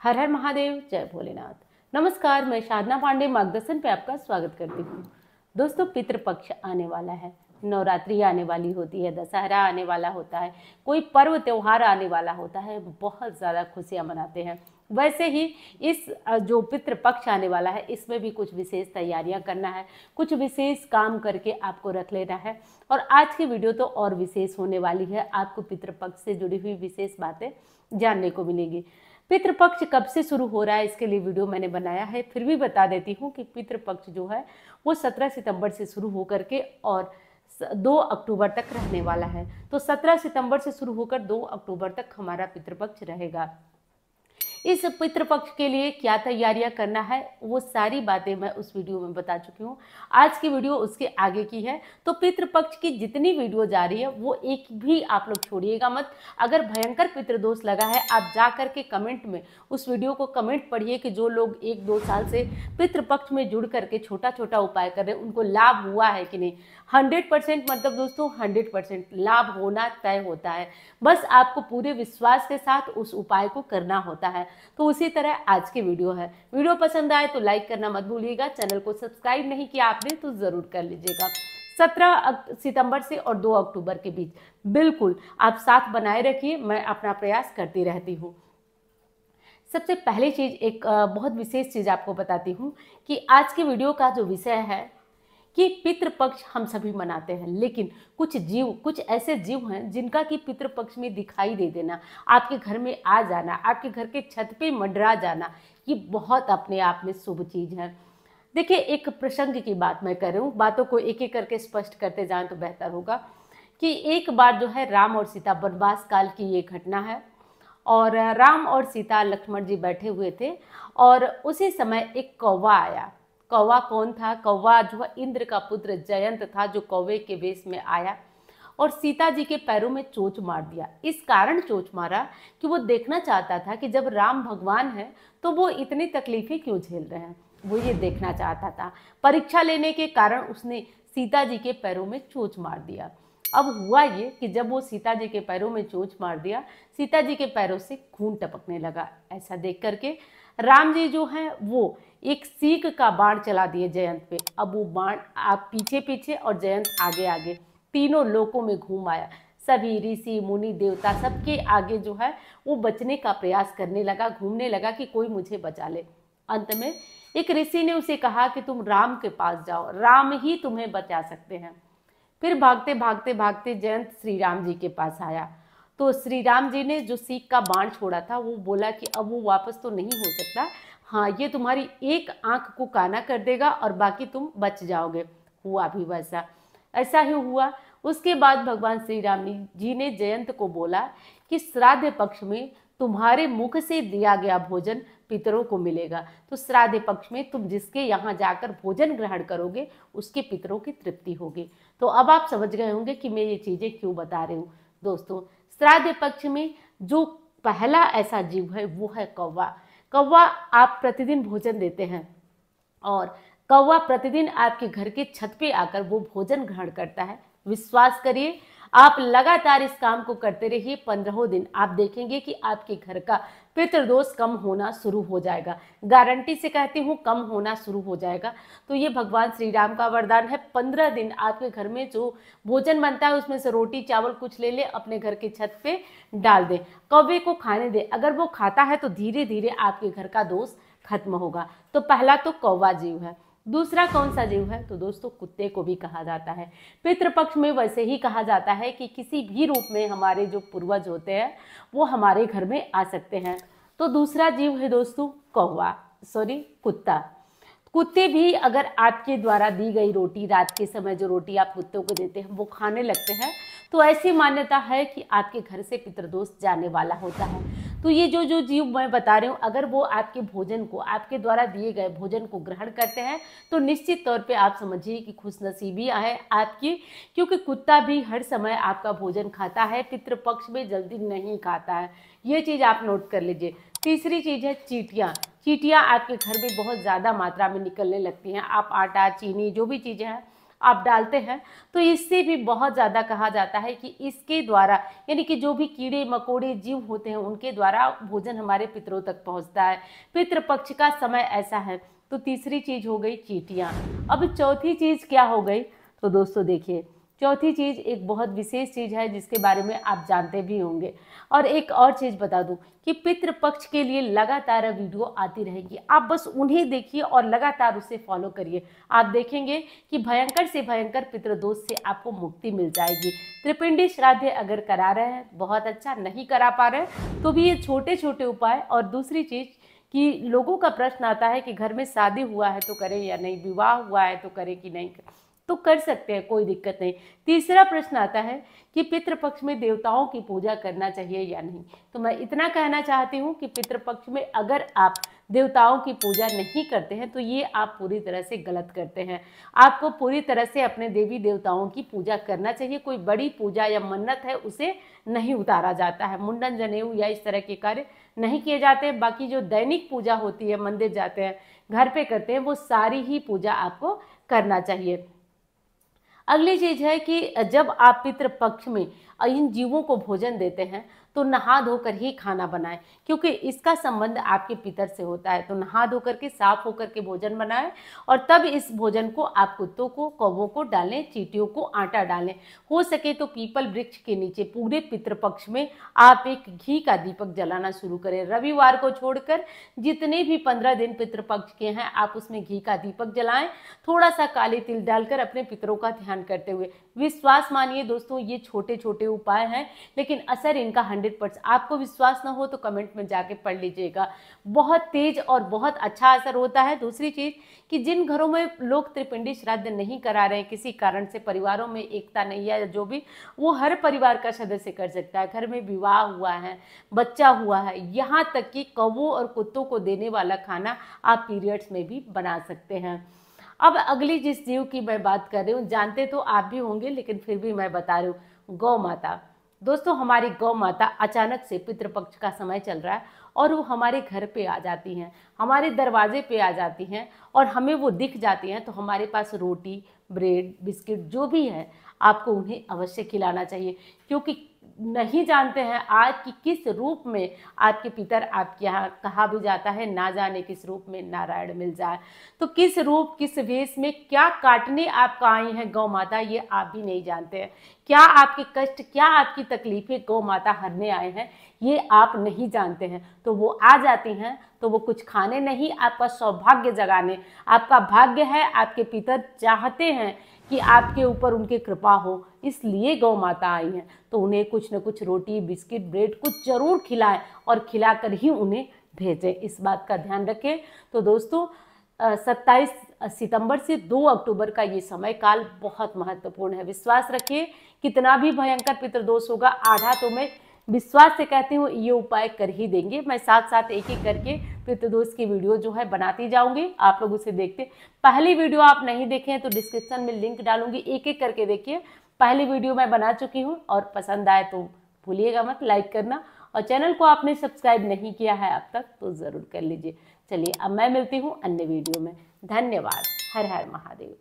हर हर महादेव, जय भोलेनाथ। नमस्कार, मैं साधना पांडे मार्गदर्शन पे आपका स्वागत करती हूँ। दोस्तों, पितृपक्ष आने वाला है, नवरात्रि आने वाली होती है, दशहरा आने वाला होता है, कोई पर्व त्योहार आने वाला होता है, बहुत ज़्यादा खुशियाँ मनाते हैं। वैसे ही इस जो पितृपक्ष आने वाला है, इसमें भी कुछ विशेष तैयारियां करना है, कुछ विशेष काम करके आपको रख लेना है। और आज की वीडियो तो और विशेष होने वाली है, आपको पितृपक्ष से जुड़ी हुई विशेष बातें जानने को मिलेंगी। पितृपक्ष कब से शुरू हो रहा है, इसके लिए वीडियो मैंने बनाया है। फिर भी बता देती हूँ कि पितृपक्ष जो है वो 17 सितंबर से शुरू होकर के और 2 अक्टूबर तक रहने वाला है। तो 17 सितंबर से शुरू होकर 2 अक्टूबर तक हमारा पितृपक्ष रहेगा। इस पितृपक्ष के लिए क्या तैयारियां करना है, वो सारी बातें मैं उस वीडियो में बता चुकी हूँ। आज की वीडियो उसके आगे की है। तो पितृपक्ष की जितनी वीडियो जा रही है वो एक भी आप लोग छोड़िएगा मत। अगर भयंकर पितृदोष लगा है, आप जा करके कमेंट में उस वीडियो को कमेंट पढ़िए कि जो लोग 1-2 साल से पितृपक्ष में जुड़ करके छोटा छोटा उपाय कर रहे हैं, उनको लाभ हुआ है कि नहीं। 100% मतलब दोस्तों 100% लाभ होना तय होता है। बस आपको पूरे विश्वास के साथ उस उपाय को करना होता है। तो उसी तरह आज की वीडियो है। वीडियो पसंद आए तो लाइक करना मत भूलिएगा। चैनल को सब्सक्राइब नहीं किया आपने तो जरूर कर लीजिएगा। 17 सितंबर से और 2 अक्टूबर के बीच बिल्कुल आप साथ बनाए रखिए, मैं अपना प्रयास करती रहती हूँ। सबसे पहली चीज, एक बहुत विशेष चीज आपको बताती हूँ कि आज की वीडियो का जो विषय है कि पितृपक्ष हम सभी मनाते हैं, लेकिन कुछ ऐसे जीव हैं जिनका कि पितृपक्ष में दिखाई दे देना, आपके घर में आ जाना, आपके घर के छत पे मंडरा जाना, ये बहुत अपने आप में शुभ चीज है। देखिए, एक प्रसंग की बात मैं कर रही हूँ, बातों को एक एक करके स्पष्ट करते जाएं तो बेहतर होगा। कि एक बार जो है राम और सीता वनवास काल की ये घटना है, और राम और सीता लक्ष्मण जी बैठे हुए थे और उसी समय एक कौवा आया। कौवा कौन था? कौवा जो है इंद्र का पुत्र जयंत था, जो कौवे के वेश में आया और सीता जी के पैरों में चोंच मार दिया। इस कारण चोंच मारा कि वो देखना चाहता था कि जब राम भगवान है तो वो इतनी तकलीफें क्यों झेल रहे हैं, वो ये देखना चाहता था। परीक्षा लेने के कारण उसने सीता जी के पैरों में चोंच मार दिया। अब हुआ ये कि जब वो सीता जी के पैरों में चोंच मार दिया, सीता जी के पैरों से खून टपकने लगा। ऐसा देख करके राम जी जो है वो एक सीख का बाण चला दिए जयंत पे। अब वो बाण आप पीछे पीछे और जयंत आगे आगे तीनों लोकों में घूम आया। सभी ऋषि मुनि देवता सबके आगे जो है वो बचने का प्रयास करने लगा, घूमने लगा कि कोई मुझे बचा ले। अंत में एक ऋषि ने उसे कहा कि तुम राम के पास जाओ, राम ही तुम्हें बचा सकते हैं। फिर भागते भागते भागते जयंत श्री राम जी के पास आया। तो श्री राम जी ने जो सीख का बाण छोड़ा था वो बोला कि अब वो वापस तो नहीं हो सकता, हाँ ये तुम्हारी एक आंख को काना कर देगा और बाकी तुम बच जाओगे। हुआ भी वैसा, ऐसा ही हुआ। उसके बाद भगवान श्री राम जी ने जयंत को बोला कि श्राद्ध पक्ष में तुम्हारे मुख से दिया गया भोजन पितरों को मिलेगा। तो श्राद्ध पक्ष में तुम जिसके यहाँ जाकर भोजन ग्रहण करोगे उसके पितरों की तृप्ति होगी। तो अब आप समझ गए होंगे कि मैं ये चीजें क्यों बता रही हूँ। दोस्तों, श्राद्ध पक्ष में जो पहला ऐसा जीव है वो है कौवा। कौवा आप प्रतिदिन भोजन देते हैं और कौवा प्रतिदिन आपके घर के छत पे आकर वो भोजन ग्रहण करता है। विश्वास करिए, आप लगातार इस काम को करते रहिए, 15 दिन आप देखेंगे कि आपके घर का पितृदोष कम होना शुरू हो जाएगा। गारंटी से कहती हूँ, कम होना शुरू हो जाएगा। तो ये भगवान श्री राम का वरदान है। 15 दिन आपके घर में जो भोजन बनता है उसमें से रोटी चावल कुछ ले ले, अपने घर की छत पे डाल दे, कौवे को खाने दे। अगर वो खाता है तो धीरे धीरे आपके घर का दोष खत्म होगा। तो पहला तो कौवा जीव है। दूसरा कौन सा जीव है? तो दोस्तों, कुत्ते को भी कहा जाता है। पितृपक्ष में वैसे ही कहा जाता है कि किसी भी रूप में हमारे जो पूर्वज होते हैं वो हमारे घर में आ सकते हैं। तो दूसरा जीव है दोस्तों कुत्ता। कुत्ते भी अगर आपके द्वारा दी गई रोटी, रात के समय जो रोटी आप कुत्तों को देते हैं वो खाने लगते हैं तो ऐसी मान्यता है कि आपके घर से पितृदोष जाने वाला होता है। तो ये जो जीव मैं बता रही हूँ, अगर वो आपके भोजन को, आपके द्वारा दिए गए भोजन को ग्रहण करते हैं तो निश्चित तौर पे आप समझिए कि खुशनसीबी है आपकी, क्योंकि कुत्ता भी हर समय आपका भोजन खाता है, पितृपक्ष में जल्दी नहीं खाता है। ये चीज़ आप नोट कर लीजिए। तीसरी चीज़ है चींटियाँ। चींटियाँ आपके घर में बहुत ज़्यादा मात्रा में निकलने लगती हैं। आप आटा चीनी जो भी चीज़ें हैं आप डालते हैं तो इससे भी बहुत ज़्यादा कहा जाता है कि इसके द्वारा, यानी कि जो भी कीड़े मकोड़े जीव होते हैं उनके द्वारा भोजन हमारे पितरों तक पहुंचता है। पितृपक्ष का समय ऐसा है। तो तीसरी चीज हो गई चींटियां। अब चौथी चीज क्या हो गई, तो दोस्तों देखिए, चौथी चीज एक बहुत विशेष चीज है जिसके बारे में आप जानते भी होंगे। और एक और चीज बता दूं कि पितृपक्ष के लिए लगातार वीडियो आती रहेगी, आप बस उन्हें देखिए और लगातार उसे फॉलो करिए। आप देखेंगे कि भयंकर से भयंकर पितृदोष से आपको मुक्ति मिल जाएगी। त्रिपिंडी श्राद्ध अगर करा रहे हैं बहुत अच्छा, नहीं करा पा रहे हैं तो भी ये छोटे छोटे उपाय। और दूसरी चीज कि लोगों का प्रश्न आता है कि घर में शादी हुआ है तो करें या नहीं, विवाह हुआ है तो करें कि नहीं, तो कर सकते हैं, कोई दिक्कत नहीं। तीसरा प्रश्न आता है कि पितृपक्ष में देवताओं की पूजा करना चाहिए या नहीं। तो मैं इतना कहना चाहती हूँ कि पितृपक्ष में अगर आप देवताओं की पूजा नहीं करते हैं तो ये आप पूरी तरह से गलत करते हैं। आपको पूरी तरह से अपने देवी देवताओं की पूजा करना चाहिए। कोई बड़ी पूजा या मन्नत है उसे नहीं उतारा जाता है, मुंडन जनेऊ या इस तरह के कार्य नहीं किए जाते हैं। बाकी जो दैनिक पूजा होती है, मंदिर जाते हैं, घर पे करते हैं, वो सारी ही पूजा आपको करना चाहिए। अगली चीज है कि जब आप पितृपक्ष में इन जीवों को भोजन देते हैं तो नहा धोकर ही खाना बनाएं, क्योंकि इसका संबंध आपके पितर से होता है। तो नहा धोकर के साफ होकर के भोजन बनाएं और तब इस भोजन को आप कुत्तों को, कौवों को डालें, चींटियों को आटा डालें। हो सके तो पीपल वृक्ष के नीचे पूरे पितृपक्ष में आप एक घी का दीपक जलाना शुरू करें। रविवार को छोड़कर जितने भी 15 दिन पितृपक्ष के हैं आप उसमें घी का दीपक जलाएं, थोड़ा सा काले तिल डालकर अपने पितरों का ध्यान करते हुए। विश्वास मानिए दोस्तों, ये छोटे छोटे उपाय हैं लेकिन असर इनका 100%। आपको विश्वास ना हो तो कमेंट में जाके पढ़ लीजिएगा, बहुत तेज और बहुत अच्छा असर होता है। दूसरी चीज कि जिन घरों में लोग त्रिपिंडी श्राद्ध नहीं करा रहे हैं, किसी कारण से परिवारों में एकता नहीं है या जो भी, वो हर परिवार का सदस्य कर सकता है। घर में विवाह हुआ है, बच्चा हुआ है, यहाँ तक कि कौवों और कुत्तों को देने वाला खाना आप पीरियड्स में भी बना सकते हैं। अब अगली जिस जीव की मैं बात कर रही हूँ, जानते तो आप भी होंगे लेकिन फिर भी मैं बता रही हूँ, गौ माता। दोस्तों हमारी गौ माता अचानक से पितृपक्ष का समय चल रहा है और वो हमारे घर पे आ जाती हैं, हमारे दरवाजे पे आ जाती हैं और हमें वो दिख जाती हैं। तो हमारे पास रोटी, ब्रेड, बिस्किट जो भी है आपको उन्हें अवश्य खिलाना चाहिए, क्योंकि नहीं जानते हैं आज कि किस रूप में आपके पितर आपके यहाँ, कहा भी जाता है ना जाने किस रूप में नारायण मिल जाए। तो किस रूप, किस वेश में, क्या काटने आपका आई हैं गौ माता, ये आप भी नहीं जानते हैं। क्या आपके कष्ट, क्या आपकी तकलीफें गौ माता हरने आए हैं, ये आप नहीं जानते हैं। तो वो आ जाती हैं तो वो कुछ खाने नहीं, आपका सौभाग्य जगाने, आपका भाग्य है, आपके पितर चाहते हैं कि आपके ऊपर उनकी कृपा हो, इसलिए गौ माता आई हैं। तो उन्हें कुछ न कुछ रोटी, बिस्किट, ब्रेड कुछ जरूर खिलाएं और खिलाकर ही उन्हें भेजें, इस बात का ध्यान रखें। तो दोस्तों 27 सितंबर से 2 अक्टूबर का ये समय काल बहुत महत्वपूर्ण है। विश्वास रखिए, कितना भी भयंकर पितृदोष होगा, आधा तो मैं विश्वास से कहती हूँ ये उपाय कर ही देंगे। मैं साथ साथ एक एक करके पितृदोष की वीडियो जो है बनाती जाऊंगी, आप लोग उसे देखते। पहली वीडियो आप नहीं देखे हैं तो डिस्क्रिप्शन में लिंक डालूंगी, एक एक करके देखिए। पहली वीडियो मैं बना चुकी हूँ और पसंद आए तो भूलिएगा मत लाइक करना, और चैनल को आपने सब्सक्राइब नहीं किया है अब तक तो ज़रूर कर लीजिए। चलिए अब मैं मिलती हूँ अन्य वीडियो में। धन्यवाद। हर हर महादेव।